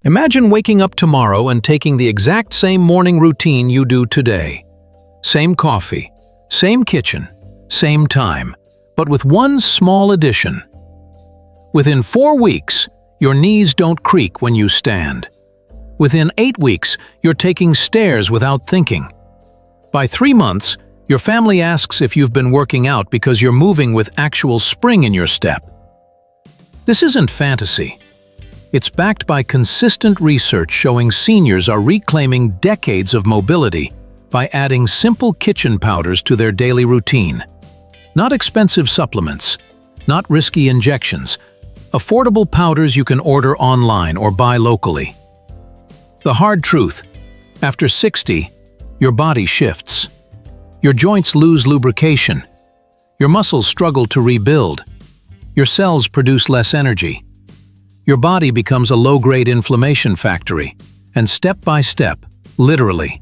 Imagine waking up tomorrow and taking the exact same morning routine you do today. Same coffee, same kitchen, same time, but with one small addition. Within 4 weeks, your knees don't creak when you stand. Within 8 weeks, you're taking stairs without thinking. By 3 months, your family asks if you've been working out because you're moving with actual spring in your step. This isn't fantasy. It's backed by consistent research showing seniors are reclaiming decades of mobility by adding simple kitchen powders to their daily routine. Not expensive supplements, not risky injections, affordable powders you can order online or buy locally. The hard truth: after 60, your body shifts. Your joints lose lubrication. Your muscles struggle to rebuild. Your cells produce less energy. Your body becomes a low-grade inflammation factory, and step by step, literally,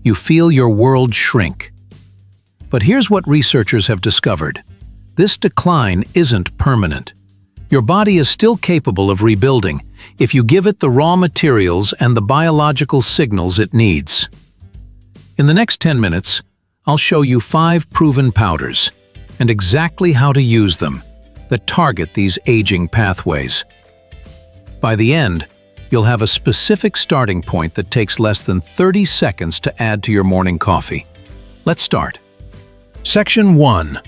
you feel your world shrink. But here's what researchers have discovered. This decline isn't permanent. Your body is still capable of rebuilding if you give it the raw materials and the biological signals it needs. In the next 10 minutes, I'll show you 5 proven powders and exactly how to use them that target these aging pathways. By the end, you'll have a specific starting point that takes less than 30 seconds to add to your morning coffee. Let's start. Section 1.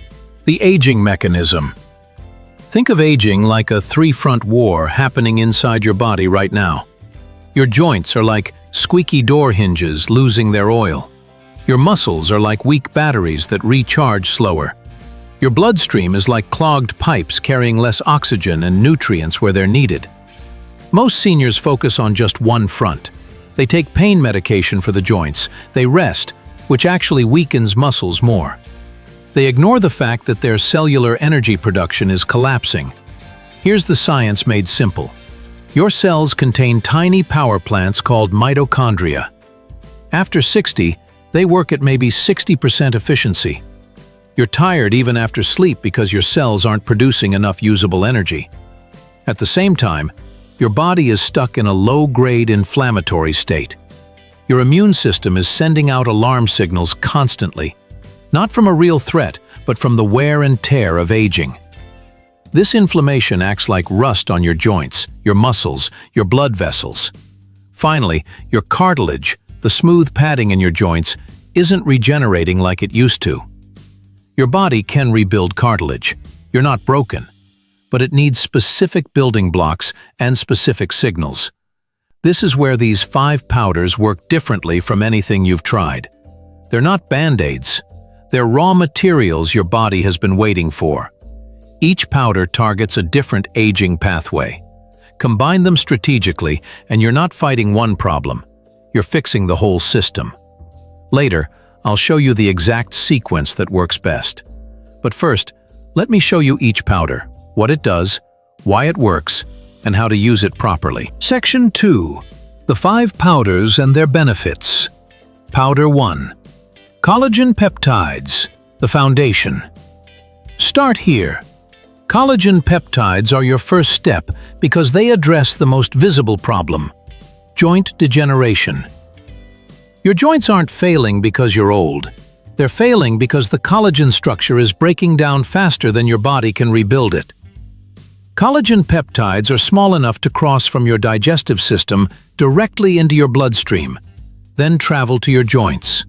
The aging mechanism. Think of aging like a three-front war happening inside your body right now. Your joints are like squeaky door hinges losing their oil. Your muscles are like weak batteries that recharge slower. Your bloodstream is like clogged pipes carrying less oxygen and nutrients where they're needed. Most seniors focus on just one front. They take pain medication for the joints. They rest, which actually weakens muscles more. They ignore the fact that their cellular energy production is collapsing. Here's the science made simple. Your cells contain tiny power plants called mitochondria. After 60, they work at maybe 60% efficiency. You're tired even after sleep because your cells aren't producing enough usable energy. At the same time, your body is stuck in a low-grade inflammatory state. Your immune system is sending out alarm signals constantly, not from a real threat, but from the wear and tear of aging. This inflammation acts like rust on your joints, your muscles, your blood vessels. Finally, your cartilage, the smooth padding in your joints, isn't regenerating like it used to. Your body can rebuild cartilage. You're not broken. But it needs specific building blocks and specific signals. This is where these 5 powders work differently from anything you've tried. They're not band-aids. They're raw materials your body has been waiting for. Each powder targets a different aging pathway. Combine them strategically, and you're not fighting one problem. You're fixing the whole system. Later, I'll show you the exact sequence that works best. But first, let me show you each powder, what it does, why it works, and how to use it properly. Section 2. The 5 powders and their benefits. Powder 1. Collagen peptides, the foundation. Start here. Collagen peptides are your first step because they address the most visible problem: joint degeneration. Your joints aren't failing because you're old. They're failing because the collagen structure is breaking down faster than your body can rebuild it. Collagen peptides are small enough to cross from your digestive system directly into your bloodstream, then travel to your joints.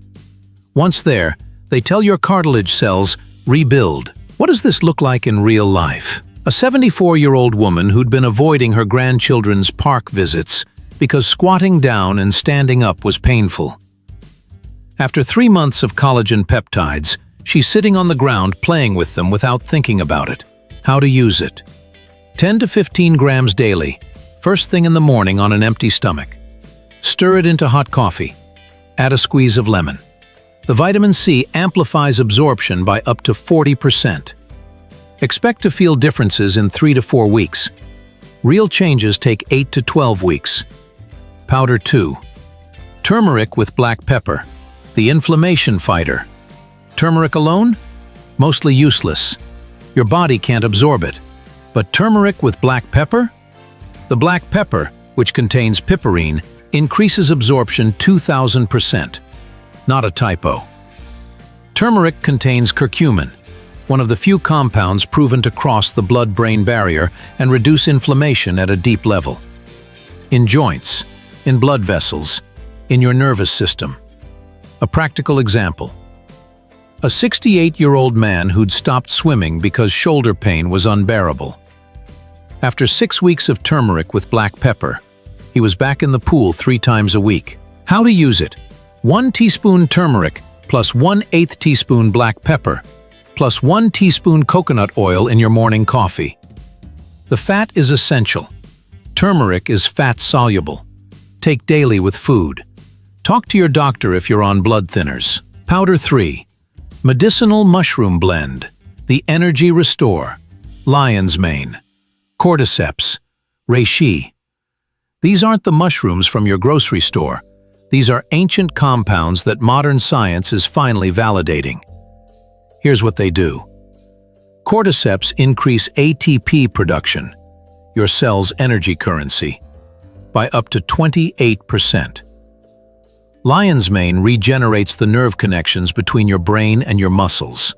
Once there, they tell your cartilage cells, rebuild. What does this look like in real life? A 74-year-old woman who'd been avoiding her grandchildren's park visits because squatting down and standing up was painful. After 3 months of collagen peptides, she's sitting on the ground playing with them without thinking about it. How to use it. 10 to 15 grams daily, first thing in the morning on an empty stomach. Stir it into hot coffee. Add a squeeze of lemon. The vitamin C amplifies absorption by up to 40%. Expect to feel differences in 3 to 4 weeks. Real changes take 8 to 12 weeks. Powder 2. Turmeric with black pepper, the inflammation fighter. Turmeric alone? Mostly useless. Your body can't absorb it. But turmeric with black pepper? The black pepper, which contains piperine, increases absorption 2,000%. Not a typo. Turmeric contains curcumin, one of the few compounds proven to cross the blood-brain barrier and reduce inflammation at a deep level. In joints, in blood vessels, in your nervous system. A practical example. A 68-year-old man who'd stopped swimming because shoulder pain was unbearable. After 6 weeks of turmeric with black pepper, he was back in the pool 3 times a week. How to use it? 1 teaspoon turmeric plus 1/8 teaspoon black pepper plus 1 teaspoon coconut oil in your morning coffee. The fat is essential. Turmeric is fat-soluble. Take daily with food. Talk to your doctor if you're on blood thinners. Powder 3. Medicinal Mushroom Blend. The Energy Restore. Lion's Mane. Cordyceps. Reishi. These aren't the mushrooms from your grocery store. These are ancient compounds that modern science is finally validating. Here's what they do. Cordyceps increase ATP production, your cell's energy currency, by up to 28%. Lion's mane regenerates the nerve connections between your brain and your muscles.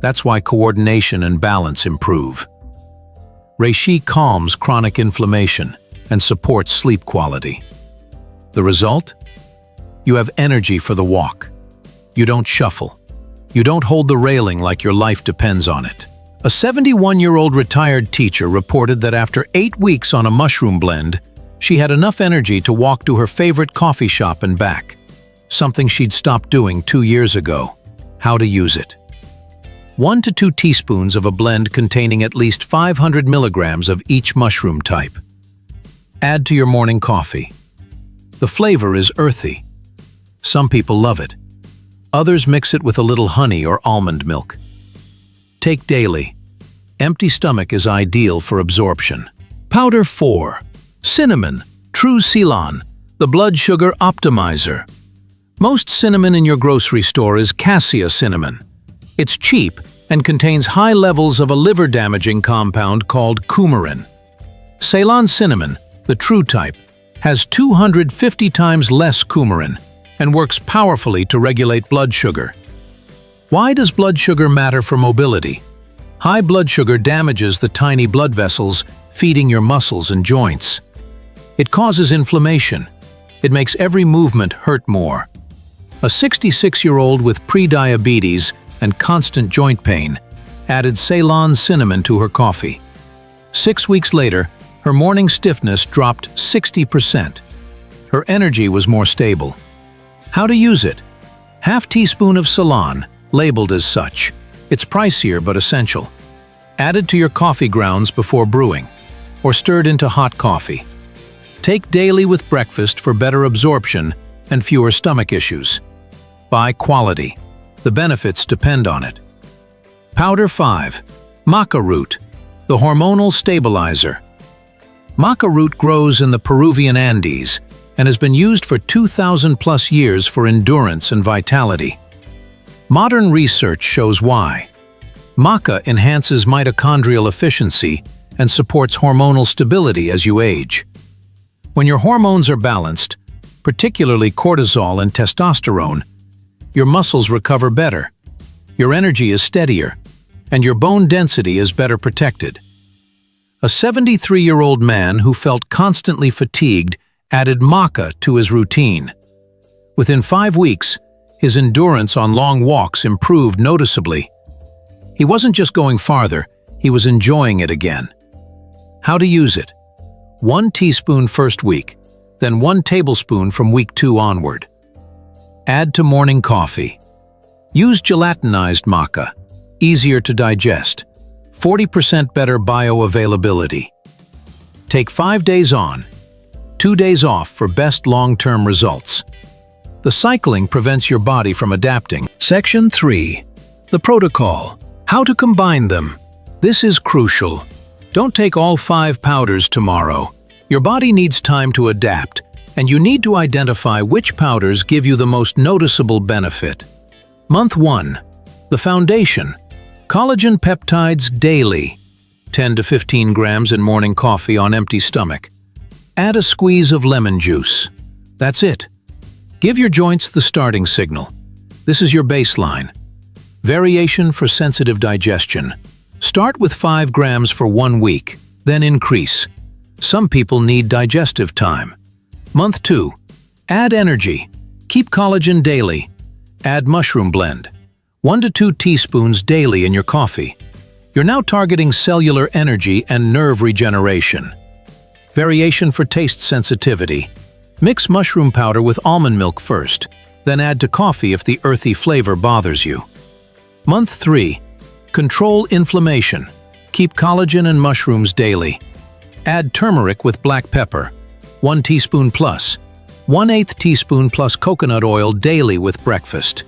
That's why coordination and balance improve. Reishi calms chronic inflammation and supports sleep quality. The result? You have energy for the walk. You don't shuffle. You don't hold the railing like your life depends on it. A 71-year-old retired teacher reported that after 8 weeks on a mushroom blend, she had enough energy to walk to her favorite coffee shop and back, something she'd stopped doing 2 years ago. How to use it? 1 to 2 teaspoons of a blend containing at least 500 milligrams of each mushroom type. Add to your morning coffee. The flavor is earthy. Some people love it. Others mix it with a little honey or almond milk. Take daily. Empty stomach is ideal for absorption. Powder 4. Cinnamon, True Ceylon, the blood sugar optimizer. Most cinnamon in your grocery store is cassia cinnamon. It's cheap and contains high levels of a liver-damaging compound called coumarin. Ceylon cinnamon, the true type, has 250 times less coumarin and works powerfully to regulate blood sugar. Why does blood sugar matter for mobility? High blood sugar damages the tiny blood vessels feeding your muscles and joints. It causes inflammation. It makes every movement hurt more. A 66-year-old with pre-diabetes and constant joint pain added Ceylon cinnamon to her coffee. 6 weeks later, her morning stiffness dropped 60%. Her energy was more stable. How to use it? Half teaspoon of Ceylon, labeled as such. It's pricier but essential. Added to your coffee grounds before brewing, or stirred into hot coffee. Take daily with breakfast for better absorption and fewer stomach issues. Buy quality. The benefits depend on it. Powder 5. Maca root, the hormonal stabilizer. Maca root grows in the Peruvian Andes and has been used for 2,000+ years for endurance and vitality. Modern research shows why. Maca enhances mitochondrial efficiency and supports hormonal stability as you age. When your hormones are balanced, particularly cortisol and testosterone, your muscles recover better, your energy is steadier, and your bone density is better protected. A 73-year-old man who felt constantly fatigued added maca to his routine. Within 5 weeks, his endurance on long walks improved noticeably. He wasn't just going farther, he was enjoying it again. How to use it? 1 teaspoon first week, then 1 tablespoon from week 2 onward. Add to morning coffee. Use gelatinized maca, easier to digest, 40% better bioavailability. Take 5 days on, 2 days off for best long-term results. The cycling prevents your body from adapting. Section 3. The protocol. How to combine them. This is crucial. Don't take all 5 powders tomorrow. Your body needs time to adapt, and you need to identify which powders give you the most noticeable benefit. Month 1. The foundation. Collagen peptides daily. 10 to 15 grams in morning coffee on empty stomach. Add a squeeze of lemon juice. That's it. Give your joints the starting signal. This is your baseline. Variation for sensitive digestion. Start with 5 grams for 1 week, then increase. Some people need digestive time. Month 2. Add energy. Keep collagen daily. Add mushroom blend. 1 to 2 teaspoons daily in your coffee. You're now targeting cellular energy and nerve regeneration. Variation for taste sensitivity. Mix mushroom powder with almond milk first, then add to coffee if the earthy flavor bothers you. Month 3. Control inflammation. Keep collagen and mushrooms daily. Add turmeric with black pepper, 1 teaspoon plus, 1/8 teaspoon plus coconut oil daily with breakfast.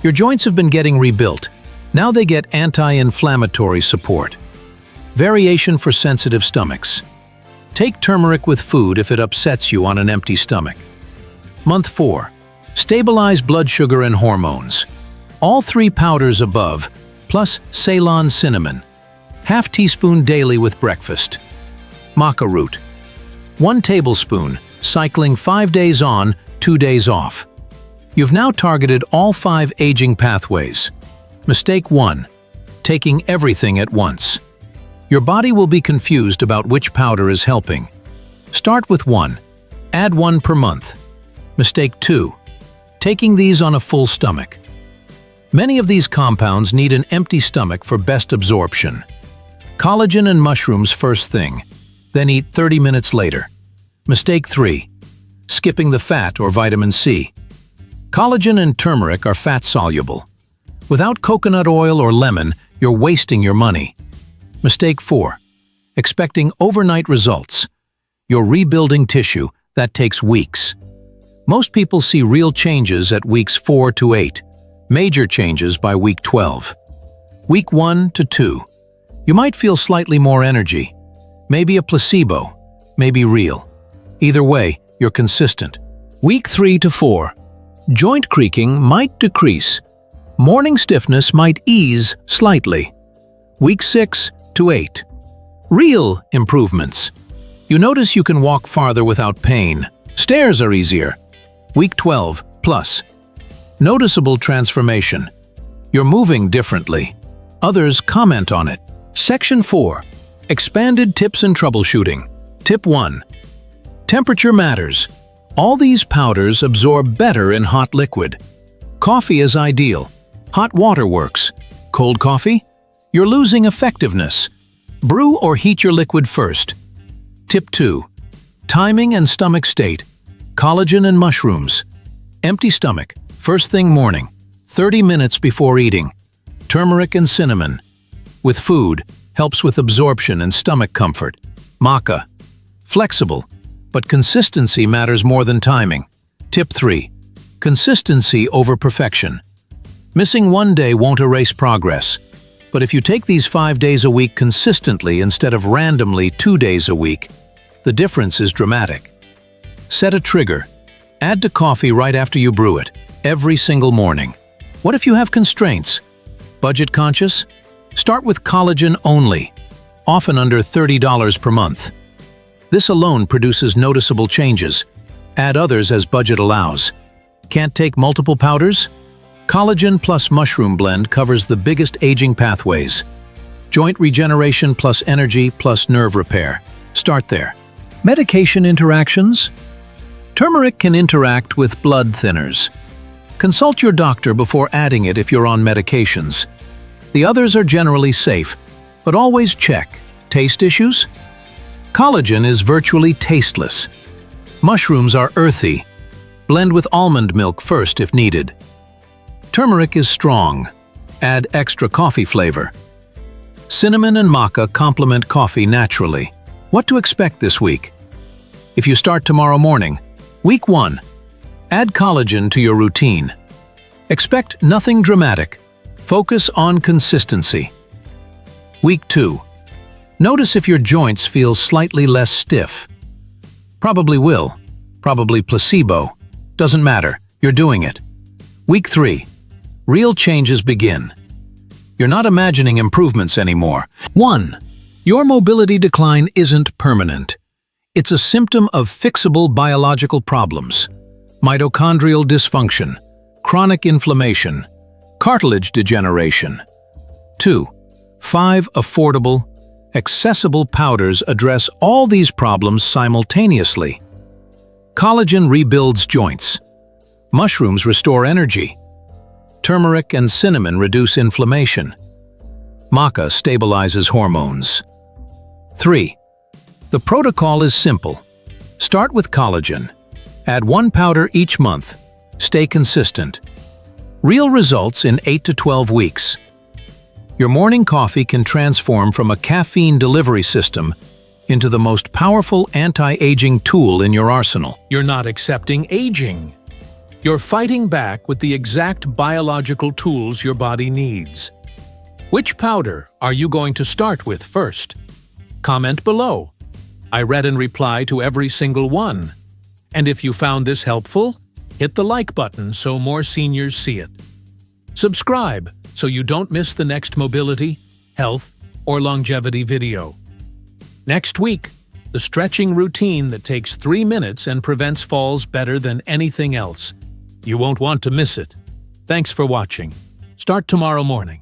Your joints have been getting rebuilt. Now they get anti-inflammatory support. Variation for sensitive stomachs. Take turmeric with food if it upsets you on an empty stomach. Month 4. Stabilize blood sugar and hormones. All 3 powders above, plus Ceylon cinnamon. ½ teaspoon daily with breakfast. Maca root. 1 tablespoon, cycling 5 days on, 2 days off. You've now targeted all 5 aging pathways. Mistake 1. Taking everything at once. Your body will be confused about which powder is helping. Start with 1. Add 1 per month. Mistake 2. Taking these on a full stomach. Many of these compounds need an empty stomach for best absorption. Collagen and mushrooms first thing, then eat 30 minutes later. Mistake 3. Skipping the fat or vitamin C. Collagen and turmeric are fat-soluble. Without coconut oil or lemon, you're wasting your money. Mistake 4. Expecting overnight results. You're rebuilding tissue that takes weeks. Most people see real changes at weeks 4 to 8, major changes by week 12. Week 1 to 2. You might feel slightly more energy. Maybe a placebo, maybe real. Either way, you're consistent. Week 3 to 4. Joint creaking might decrease. Morning stiffness might ease slightly. Week 6 to 8. Real improvements. You notice you can walk farther without pain. Stairs are easier. Week 12 plus. Noticeable transformation. You're moving differently. Others comment on it. Section 4. Expanded tips and troubleshooting. Tip 1. Temperature matters. All these powders absorb better in hot liquid. Coffee is ideal. Hot water works. Cold coffee? You're losing effectiveness. Brew or heat your liquid first. Tip 2. Timing and stomach state. Collagen and mushrooms. Empty stomach, first thing morning, 30 minutes before eating. Turmeric and cinnamon. With food, helps with absorption and stomach comfort. Maca. Flexible, but consistency matters more than timing. Tip 3. Consistency over perfection. Missing 1 day won't erase progress. But if you take these 5 days a week consistently instead of randomly 2 days a week, the difference is dramatic. Set a trigger. Add to coffee right after you brew it, every single morning. What if you have constraints? Budget conscious? Start with collagen only, often under $30 per month. This alone produces noticeable changes. Add others as budget allows. Can't take multiple powders? Collagen plus mushroom blend covers the biggest aging pathways. Joint regeneration plus energy plus nerve repair. Start there. Medication interactions? Turmeric can interact with blood thinners. Consult your doctor before adding it if you're on medications. The others are generally safe, but always check. Taste issues? Collagen is virtually tasteless. Mushrooms are earthy. Blend with almond milk first if needed. Turmeric is strong. Add extra coffee flavor. Cinnamon and maca complement coffee naturally. What to expect this week? If you start tomorrow morning, Week 1. Add collagen to your routine. Expect nothing dramatic. Focus on consistency. Week 2. Notice if your joints feel slightly less stiff. Probably will. Probably placebo. Doesn't matter. You're doing it. Week 3. Real changes begin. You're not imagining improvements anymore. 1. Your mobility decline isn't permanent. It's a symptom of fixable biological problems: mitochondrial dysfunction, chronic inflammation, cartilage degeneration. 2. 5 affordable, accessible powders address all these problems simultaneously. Collagen rebuilds joints. Mushrooms restore energy. Turmeric and cinnamon reduce inflammation. Maca stabilizes hormones. 3. The protocol is simple. Start with collagen. Add 1 powder each month. Stay consistent. Real results in 8 to 12 weeks. Your morning coffee can transform from a caffeine delivery system into the most powerful anti-aging tool in your arsenal. You're not accepting aging. You're fighting back with the exact biological tools your body needs. Which powder are you going to start with first? Comment below. I read and reply to every single one. And if you found this helpful, hit the like button so more seniors see it. Subscribe so you don't miss the next mobility, health, or longevity video. Next week, the stretching routine that takes 3 minutes and prevents falls better than anything else. You won't want to miss it. Thanks for watching. Start tomorrow morning.